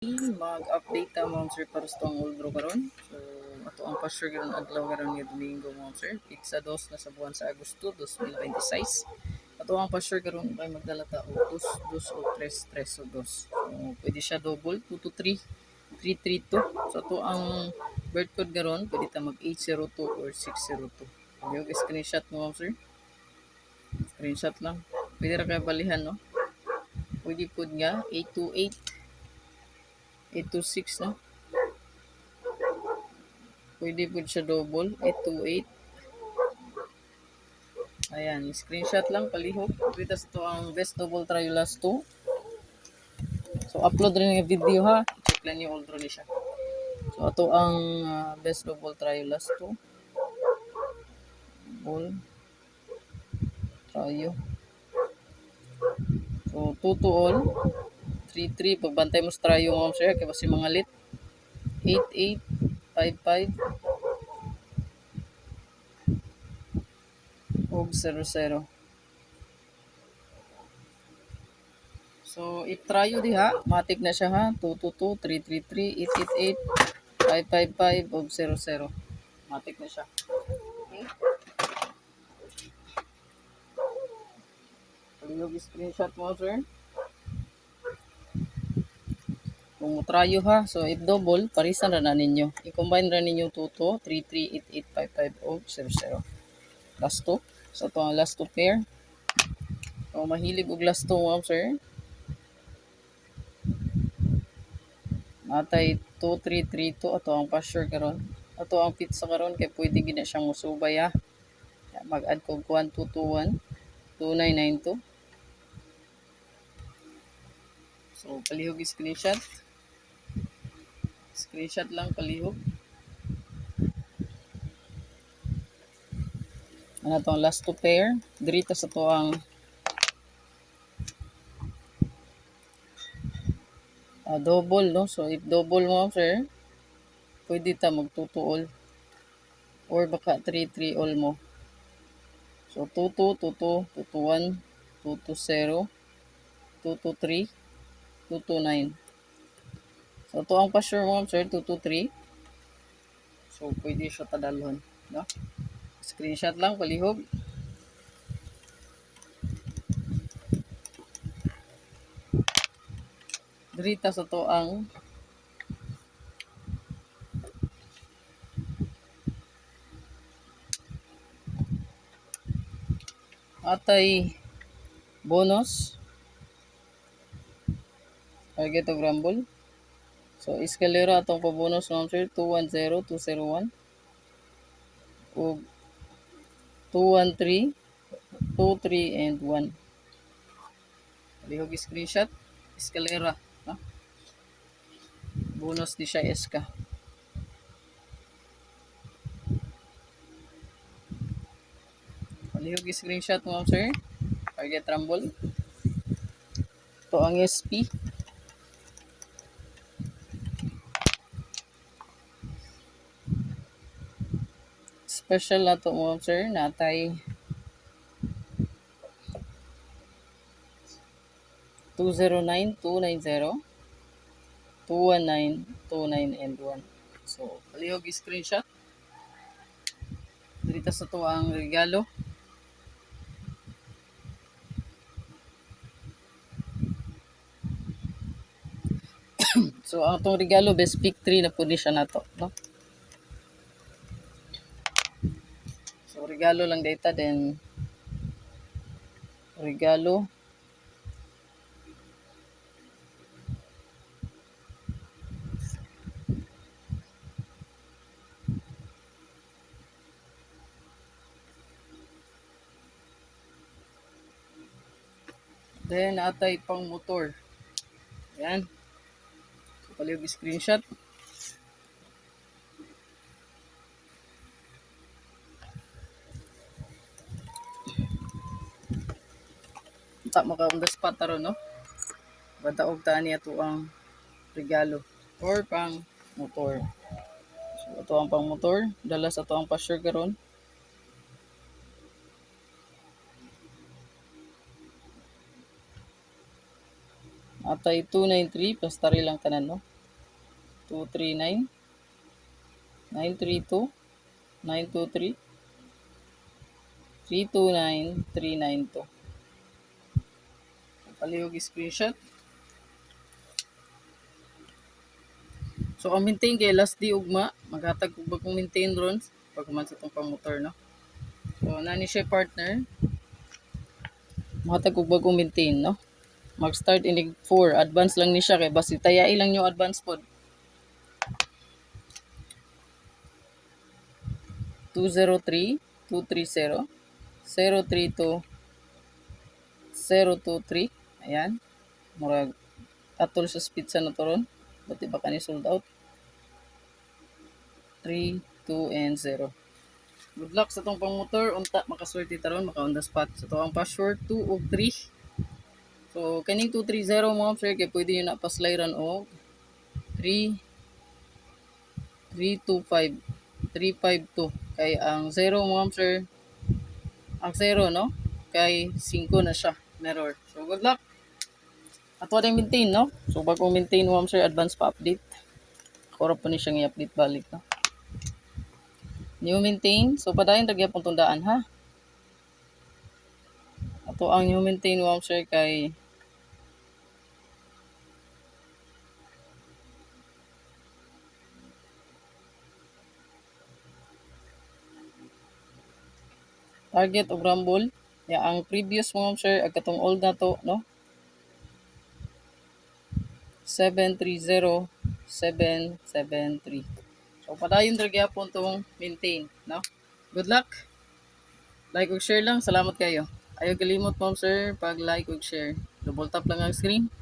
Mag-update ta mo sir para sa tong Oldro karon. So ato ang pasure karon adlaw karon nga Domingo mo sir. Iksa dos na sa buwan sa Agosto 2026. Ato ang pasure karon kay magdala ta og 2 2 o 3 3 o 2. So pwede siya double 2 to 3 3 3 2. So ato ang bird code karon pwede ta mag 802 or 602. Yung screenshot mo sir. Screenshot lang. Pwede ra kay balihan no. Pwede pud nga 828 826 no. Pwede po siya double 828. Ayan, screenshot lang palihog. Kita sa to ang best double try last 2. So upload rin nga video ha. Check lang yung old ni siya. So ato ang best double try last 2. Double try. So 2 to all 3 3 pagbantay mo sa try yung sir kay basi mga lit 8 8 5 5 og 0 0. So, i-try diha. Matik na siya ha. 222, 333, 888, 555, og 00. Matik na siya. Okay. Palihog screenshot mo, sir. Kung mutrayo ha. So, if double, parisan na ninyo. I-combine na ninyo 22, 33, 88, 55, og 00. Last 2. So, ito ang last 2 pair. So, mahilig og last 2 mo, sir. Atay 2332 ato ang pasture karon. Ato ang pizza karon kay pwede gina siyang musubay ha. Mag-add ko 1221 2992. So palihog screenshot. Screenshot lang palihog. Ano to ang last 2 pair. Dirito sa to ang double no. So if double mo sir, pwede ta mag 2 to all or baka 3 3 all mo. So 2 2 2 2 2 to 1 2 to 0 2 to 3 2 to 9. So ito ang pasure mo sir 2 to 3. So pwede siya tadalhon no. Screenshot lang palihog. Dirita sa to ang atay bonus target of rumble. So escalera atong pa-bonus mo sir 210 201 ug 213 23 and 1. Palihog screenshot escalera no? Bonus di siya eska. Palihog screenshot mo sir. Target rumble. Ito ang SP. Special na to mo sir. Natay 209 290 219 29 and 1. So palihog screenshot. Dito sa to ang regalo. So ang itong regalo best pick 3 na po ni siya nato no. So regalo lang data then regalo then atay pang motor. Yan. So palihog screenshot. Ta maka on the spot taro no. Badaog ta niya to ang regalo or pang motor. So ito ang pang motor, dala sa to ang pasure karon. Atay 293 plus tari lang tanan no. 239 932 923 329 392. Palihog screenshot. So ang maintain kay last di ugma, maghatag ug bagong maintain ron pag man sa tong pamotor, no. So nani siya partner. Maghatag ug bagong maintain, no. Mag-start inig 4, advance lang ni siya kay basi tayai lang yung advance pod. 203 230 032 023. Ayan. Murag atol sa speed sa naturon. Buti ba kani sold out? 3, 2, and 0. Good luck sa tong pang motor. Unta makaswerte taron, maka on the spot. So to ang password 2 ug 3. So kaning 230 mo sir kay pwede niyo na paslayran og 3 325 352 kay ang 0 mo sir, ang 0 no kay 5 na siya mirror. So good luck. Ato ring maintain, no. So bago maintain mo sir, advance pa update. Korap pa ni siyang i-update balik, no. New maintain. So padayon ra gyapon tundaan ha. Ato ang new maintain mo sir kay target og rumble. Ya ang previous mo sir ag katong old na to, no. 730773. So padayon ra gyapon tong maintain, no. Good luck. Like ug share lang. Salamat kayo. Ayaw kalimot ma'am sir pag like ug share. Double tap lang ang screen.